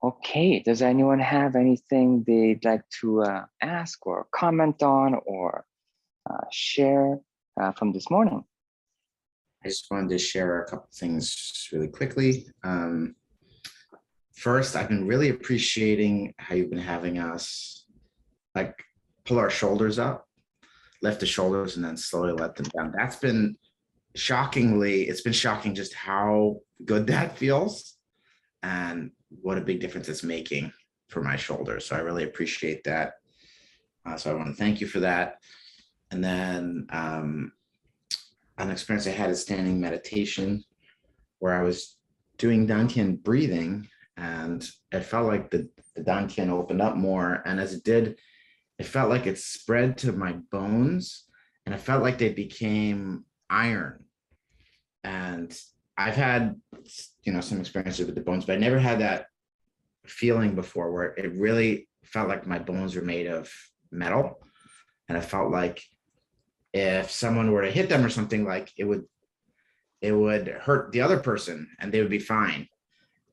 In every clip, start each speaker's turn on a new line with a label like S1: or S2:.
S1: Okay, does anyone have anything they'd like to ask or comment on or share from this morning?
S2: I just wanted to share a couple things really quickly. First, I've been really appreciating how you've been having us like pull our shoulders up, lift the shoulders, and then slowly let them down. That's been it's been shocking just how good that feels and what a big difference it's making for my shoulders. So I really appreciate that. So I want to thank you for that. And then an experience I had is standing meditation where I was doing Dantian breathing, and it felt like the Dantian opened up more. And as it did, it felt like it spread to my bones, and it felt like they became iron. And I've had, some experiences with the bones, but I never had that feeling before where it really felt like my bones were made of metal. And I felt like if someone were to hit them or something, like it would hurt the other person and they would be fine.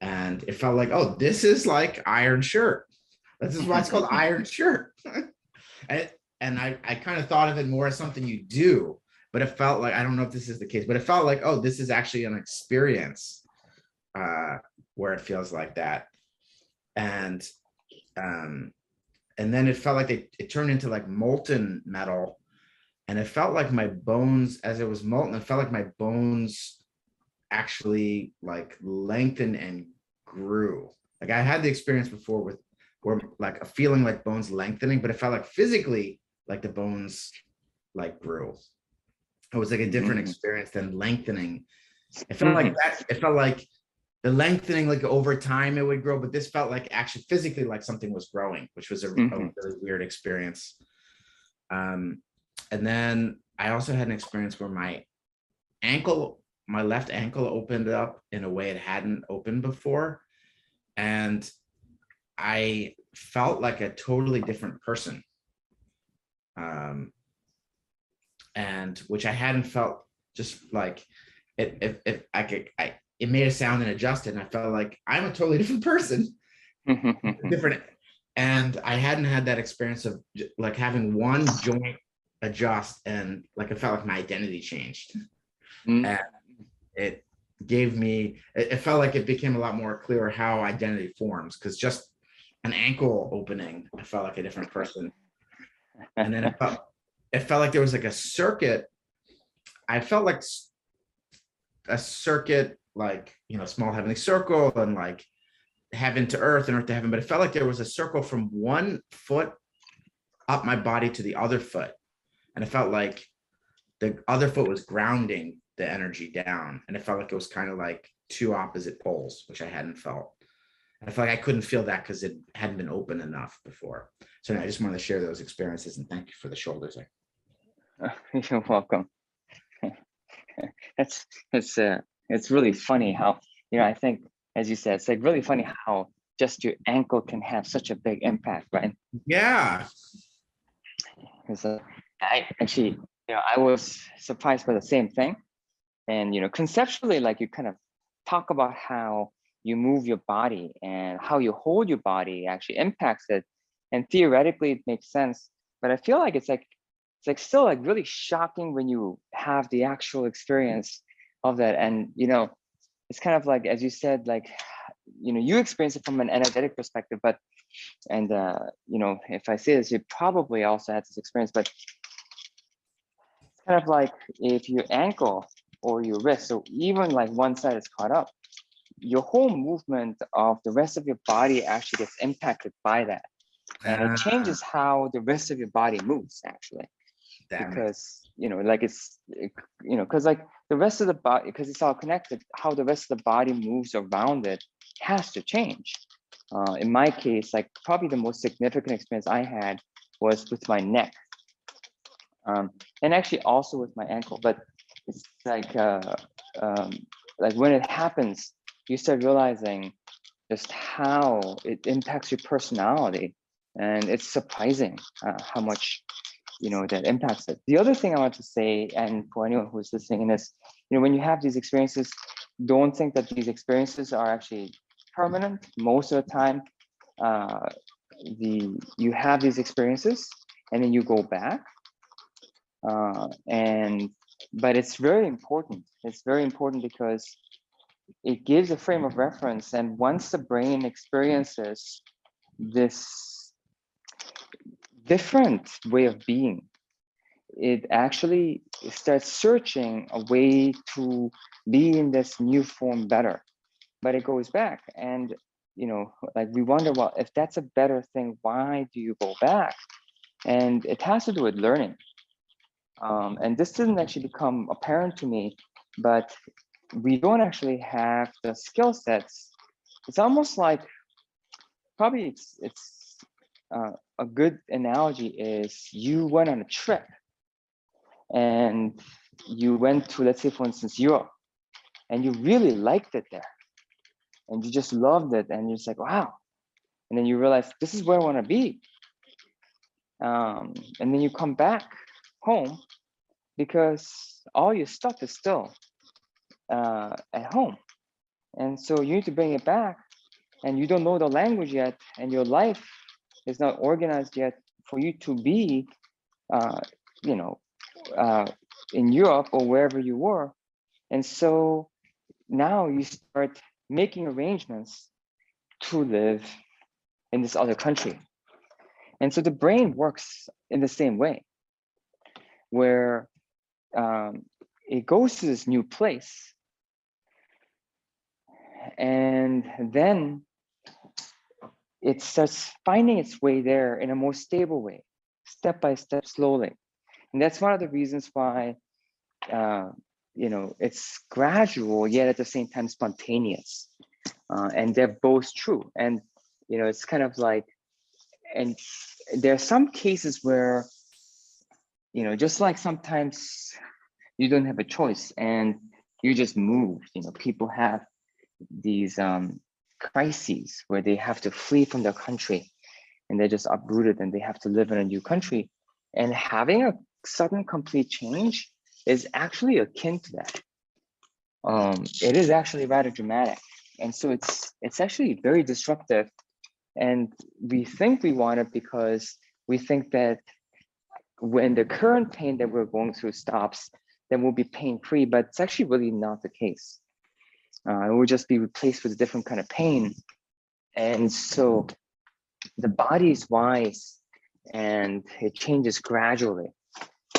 S2: And it felt like, oh, this is like iron shirt. This is why it's called iron shirt. and I kind of thought of it more as something you do, but it felt like, I don't know if this is the case, but it felt like, oh, this is actually an experience where it feels like that. And then it felt like it turned into like molten metal. And it felt like my bones, as it was molten, it felt like my bones actually like lengthened and grew. Like I had the experience before with where like a feeling like bones lengthening, but it felt like physically like the bones like grew. It was like a different experience than lengthening. It felt like that. It felt like the lengthening, like over time it would grow, but this felt like actually physically like something was growing, which was a really weird experience. And then I also had an experience where my left ankle opened up in a way it hadn't opened before. And I felt like a totally different person. And which I hadn't felt, just like it made a sound and adjusted. And I felt like I'm a totally different person, different. And I hadn't had that experience of like having one joint adjust, and like it felt like my identity changed. And it felt like it became a lot more clear how identity forms, because just an ankle opening, I felt like a different person. And then it felt like there was like a circuit. I felt like a circuit, like, small heavenly circle, and like heaven to earth and earth to heaven. But it felt like there was a circle from one foot up my body to the other foot. And it felt like the other foot was grounding the energy down. And it felt like it was kind of like two opposite poles, which I hadn't felt. And I felt like I couldn't feel that because it hadn't been open enough before. So I just wanted to share those experiences, and thank you for the shoulders.
S1: You're welcome. It's really funny how, I think, as you said, it's like really funny how just your ankle can have such a big impact, right?
S2: Yeah.
S1: Because I actually, I was surprised by the same thing. And, conceptually, like you kind of talk about how you move your body and how you hold your body actually impacts it. And theoretically, it makes sense. But I feel like it's still like really shocking when you have the actual experience of that. And, it's kind of like, as you said, like, you experience it from an energetic perspective, but, and, if I say this, you probably also had this experience, but it's kind of like if your ankle or your wrist, so even like one side is caught up, your whole movement of the rest of your body actually gets impacted by that. And it changes how the rest of your body moves, actually. Because, like because like the rest of the body, because it's all connected, how the rest of the body moves around it has to change. In my case, like probably the most significant experience I had was with my neck. And actually also with my ankle, but it's like when it happens, you start realizing just how it impacts your personality, and it's surprising how much that impacts it. The other thing I want to say, and for anyone who's listening in this, when you have these experiences, don't think that these experiences are actually permanent. Most of the time, you have these experiences and then you go back. But it's very important. It's very important because it gives a frame of reference. And once the brain experiences this different way of being, it actually starts searching a way to be in this new form better. But it goes back, and like we wonder, well, if that's a better thing, why do you go back? And it has to do with learning. And this didn't actually become apparent to me, but we don't actually have the skill sets. It's almost like, probably it's a good analogy is you went on a trip and you went to, let's say for instance, Europe, and you really liked it there and you just loved it and you're just like, wow. And then you realize this is where I want to be. And then you come back home because all your stuff is still at home. And so you need to bring it back, and you don't know the language yet, and your life is not organized yet for you to be, you know, in Europe or wherever you were. And so now you start making arrangements to live in this other country. And so the brain works in the same way, where it goes to this new place, and then it starts finding its way there in a more stable way, step by step, slowly. And that's one of the reasons why it's gradual, yet at the same time spontaneous. And they're both true. And it's kind of like, and there are some cases where just like sometimes you don't have a choice and you just move. People have these crises where they have to flee from their country and they're just uprooted and they have to live in a new country. And having a sudden complete change is actually akin to that. It is actually rather dramatic. And so it's actually very disruptive. And we think we want it because we think that when the current pain that we're going through stops, then we'll be pain-free, but it's actually really not the case. It will just be replaced with a different kind of pain. And so the body is wise and it changes gradually.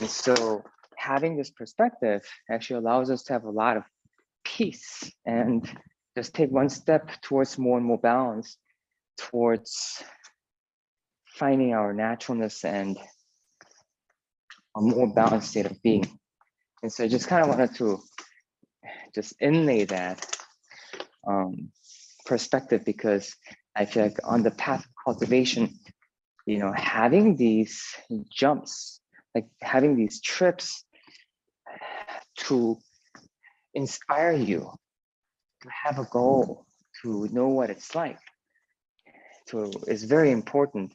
S1: And so having this perspective actually allows us to have a lot of peace and just take one step towards more and more balance, towards finding our naturalness and a more balanced state of being. And so I just kind of wanted to just inlay that perspective, because I feel like on the path of cultivation, having these jumps, like having these trips to inspire you, to have a goal, to know what it's like, is very important.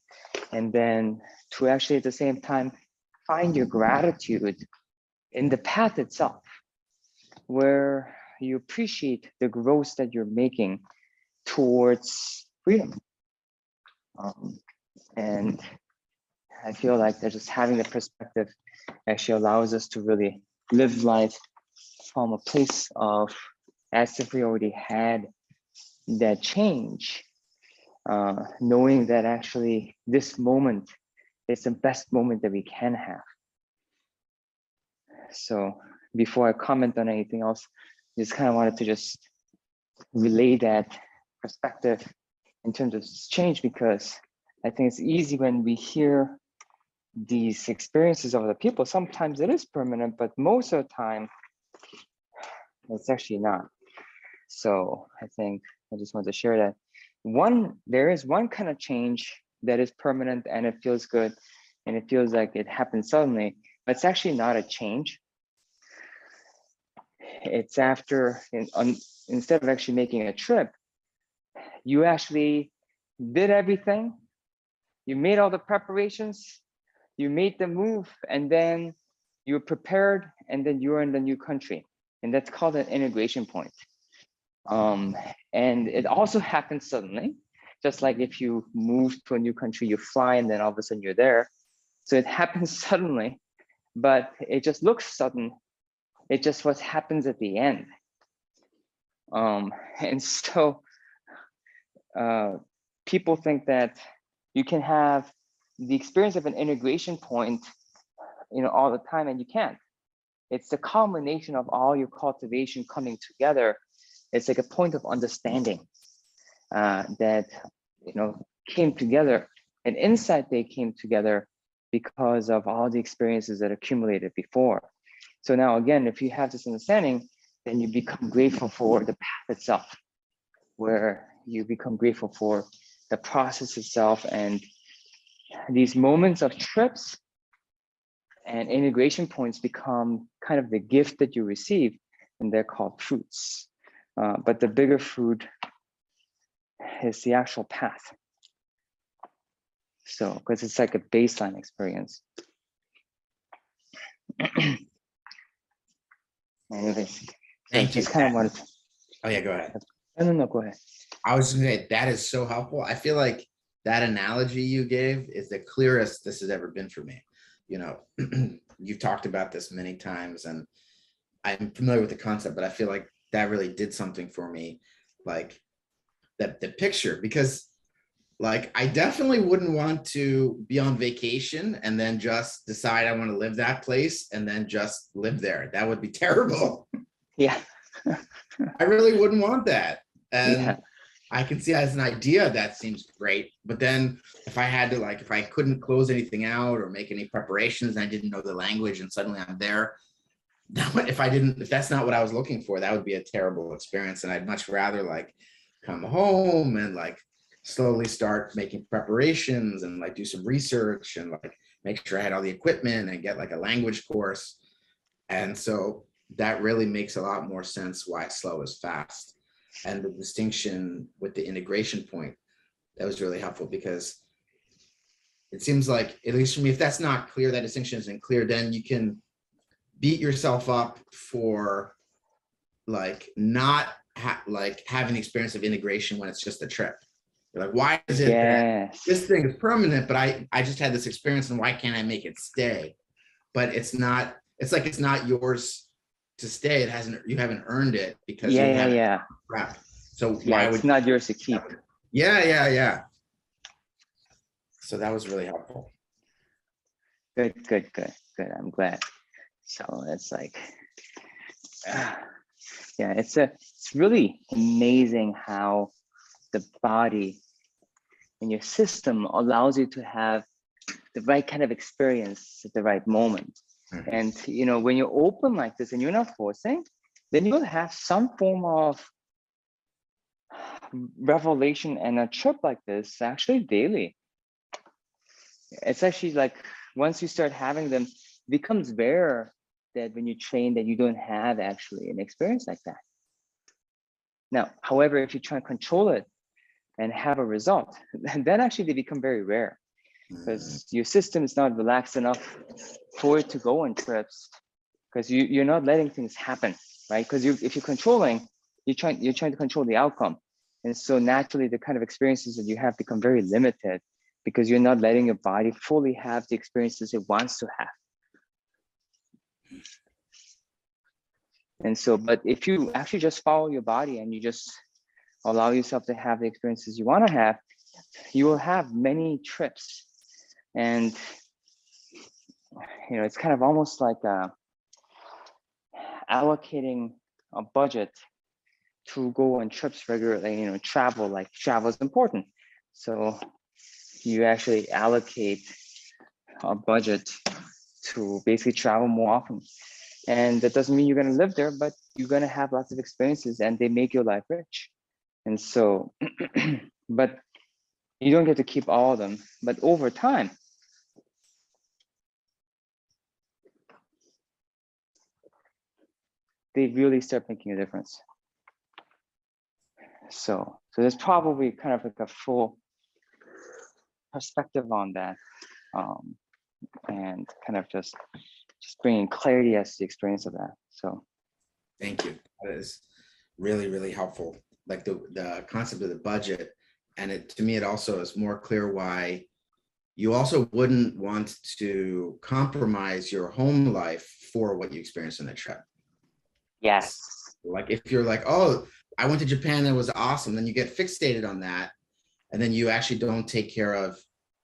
S1: And then to actually at the same time find your gratitude in the path itself, where you appreciate the growth that you're making towards freedom. And I feel like that just having the perspective actually allows us to really live life from a place of as if we already had that change, knowing that actually this moment is the best moment that we can have. So before I comment on anything else, just kind of wanted to just relay that perspective in terms of change, because I think it's easy when we hear these experiences of other people. Sometimes it is permanent, but most of the time it's actually not. So I think I just want to share that. There is one kind of change that is permanent and it feels good and it feels like it happened suddenly, but it's actually not a change. It's after, instead of actually making a trip, you actually did everything. You made all the preparations, you made the move, and then you were prepared, and then you were in the new country. And that's called an integration point. And it also happens suddenly, just like if you move to a new country, you fly and then all of a sudden you're there. So it happens suddenly, but it just looks sudden. It just what happens at the end. And so people think that you can have the experience of an integration point, all the time, and you can't. It's the culmination of all your cultivation coming together. It's like a point of understanding that came together, and inside they came together because of all the experiences that accumulated before. So now again, if you have this understanding, then you become grateful for the path itself, where you become grateful for the process itself, and these moments of trips and integration points become kind of the gift that you receive, and they're called fruits. But the bigger fruit is the actual path. So, because it's like a baseline experience. Anyways, so
S2: Thank you.
S1: just kind of wanted to,
S2: Oh yeah, go ahead.
S1: no, go ahead.
S2: I was gonna say that is so helpful. I feel like that analogy you gave is the clearest this has ever been for me. You've talked about this many times, and I'm familiar with the concept, but I feel like that really did something for me, like that the picture, because like I definitely wouldn't want to be on vacation and then just decide I want to live that place and then just live there. That would be terrible.
S1: Yeah.
S2: I really wouldn't want that. And
S1: Yeah.
S2: I can see as an idea that seems great, but then if I had to, like, if I couldn't close anything out or make any preparations and I didn't know the language and suddenly I'm there, if that's not what I was looking for, that would be a terrible experience. And I'd much rather like come home and like slowly start making preparations and like do some research and like make sure I had all the equipment and get like a language course. And so that really makes a lot more sense why slow is fast. And the distinction with the integration point, that was really helpful, because it seems like, at least for me, if that's not clear, that distinction isn't clear, then you can beat yourself up for like not like having the experience of integration when it's just a trip. You're like, why is it that
S1: Yes.
S2: this thing is permanent, but I just had this experience and why can't I make it stay? But it's not, it's like it's not yours to stay. It hasn't, you haven't earned it because you haven't
S1: Yeah.
S2: prepped. So
S1: Yeah,
S2: why
S1: it's
S2: would
S1: not yours to keep.
S2: yeah. So that was really helpful.
S1: Good. I'm glad. So it's like, yeah, it's really amazing how the body and your system allows you to have the right kind of experience at the right moment.
S2: Mhm.
S1: And when you're open like this and you're not forcing, then you'll have some form of revelation and a trip like this actually daily. It's actually like once you start having them, it becomes rare that when you train that you don't have actually an experience like that. Now, however, if you try to control it and have a result, then actually they become very rare, because your system is not relaxed enough for it to go on trips, because you're not letting things happen, right? Because if you're controlling, you're trying to control the outcome. And so naturally the kind of experiences that you have become very limited, because you're not letting your body fully have the experiences it wants to have. And so, but if you actually just follow your body and you just allow yourself to have the experiences you want to have, you will have many trips. And it's kind of almost like allocating a budget to go on trips regularly. Travel is important, so you actually allocate a budget to basically travel more often. And that doesn't mean you're going to live there, but you're going to have lots of experiences and they make your life rich. And so but you don't get to keep all of them, but over time they really start making a difference. So there's probably kind of like a full perspective on that, and kind of just bringing clarity as to the experience of that. So
S2: Thank you. That is really, really helpful. Like the concept of the budget. And it, to me, it also is more clear why you also wouldn't want to compromise your home life for what you experience in the trip.
S1: Yes,
S2: Like if you're like, oh, I went to Japan, it was awesome, then you get fixated on that, and then you actually don't take care of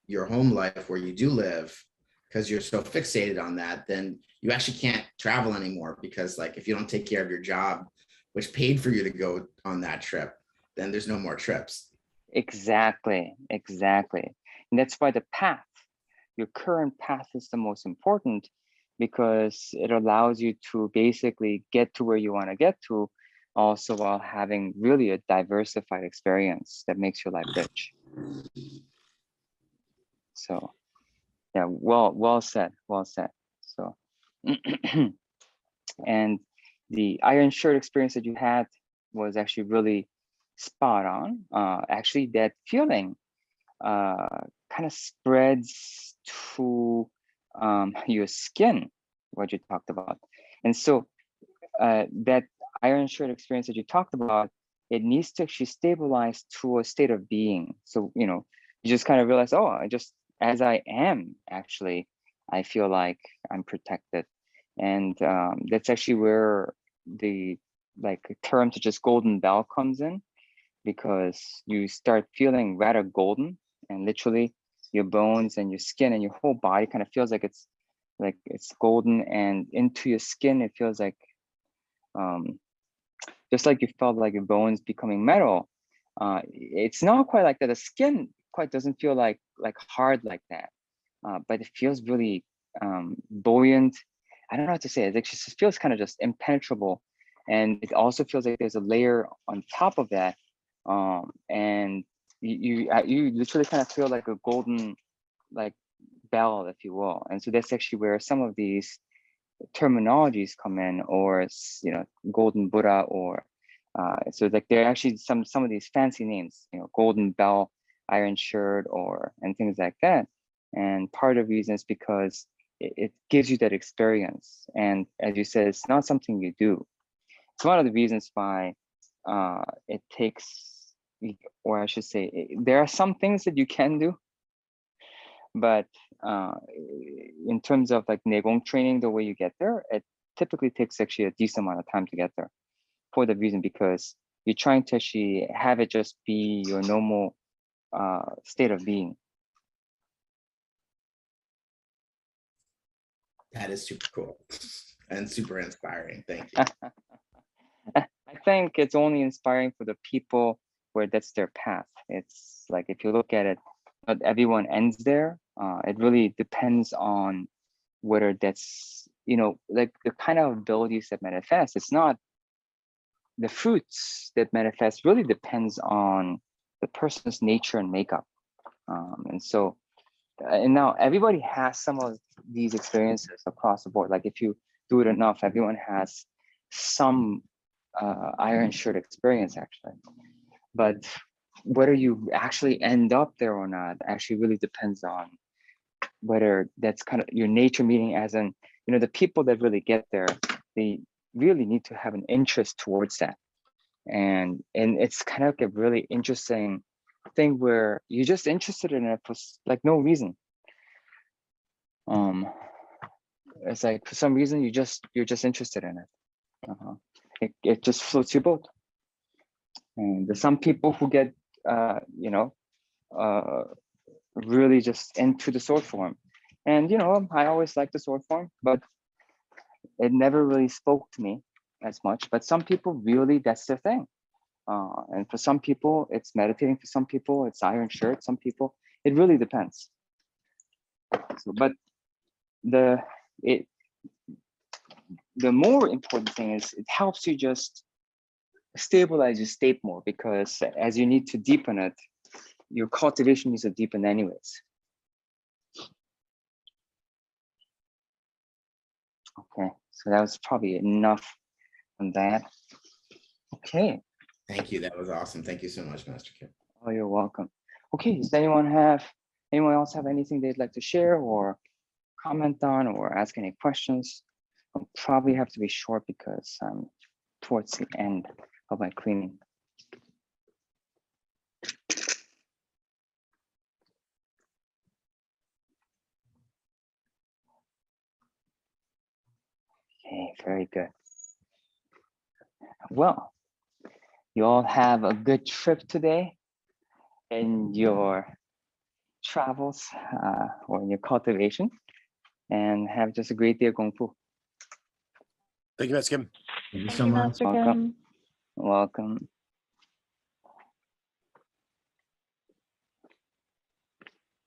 S2: your home life where you do live because you're so fixated on that, then you actually can't travel anymore, because like if you don't take care of your job, which paid for you to go on that trip, then there's no more trips.
S1: exactly, exactly. And that's why the path, your current path is the most important, because it allows you to basically get to where you want to get to, also while having really a diversified experience that makes your life rich. So yeah, well said, well said. So and the iron shirt experience that you had was actually really spot on. Actually, that feeling kind of spreads to your skin, what you talked about. And so that iron shirt experience that you talked about, it needs to actually stabilize to a state of being. So, you know, you just kind of realize, oh, I just, as I am, actually, I feel like I'm protected. And that's actually where the like term such as golden bell comes in, because you start feeling rather golden, and literally your bones and your skin and your whole body kind of feels like it's golden, and into your skin it feels like um, just like you felt like your bones becoming metal. It's not quite like that. The skin quite doesn't feel like hard like that, but it feels really buoyant. I don't know what to say. It just feels kind of just impenetrable, and it also feels like there's a layer on top of that, and you literally kind of feel like a golden like bell, if you will. And so that's actually where some of these terminologies come in, or you know, golden Buddha, or so like there are actually some of these fancy names, you know, golden bell, iron shirt, or and things like that. And part of the reason is because it gives you that experience, and as you said, it's not something you do. It's one of the reasons why it takes, or I should say, there are some things that you can do, but uh, in terms of like Negong training, the way you get there, it typically takes actually a decent amount of time to get there, for the reason because you're trying to actually have it just be your normal state of being.
S2: That is super cool and super inspiring. Thank you.
S1: I think it's only inspiring for the people where that's their path. It's like, if you look at it, not everyone ends there. It really depends on whether that's, you know, like the kind of abilities that manifest. It's not the fruits that manifest, really depends on the person's nature and makeup. And so, and now everybody has some of these experiences across the board. Like if you do it enough, everyone has some iron shirt experience actually. But whether you actually end up there or not actually really depends on whether that's kind of your nature meeting, as in, you know, the people that really get there, they really need to have an interest towards that. And it's kind of like a really interesting thing where you're just interested in it for like no reason. um it's like for some reason you're just interested in it. It just floats your boat. And there's some people who get you know, uh really just into the sword form, and you know, I always like the sword form, but it never really spoke to me as much. But some people really, that's their thing. And for some people it's meditating, for some people it's iron shirt, some people, it really depends. So, but the it the more important thing is it helps you just stabilize your state more, because as you need to deepen it, your cultivation needs to deepen anyways. Okay, so that was probably enough on that. Okay.
S2: Thank you. That was awesome. Thank you so much, Master Kim.
S1: Oh, you're welcome. Okay, does anyone else have anything they'd like to share or comment on or ask any questions? I'll probably have to be short because I'm towards the end of my cleaning. Okay, very good. Well, you all have a good trip today in your travels or in your cultivation, and have just a great day of Kung Fu.
S3: Thank you, Master Kim.
S2: Thank you
S4: Thank
S2: so
S4: you,
S2: much.
S4: Master
S1: Welcome.
S4: Kim.
S1: Welcome.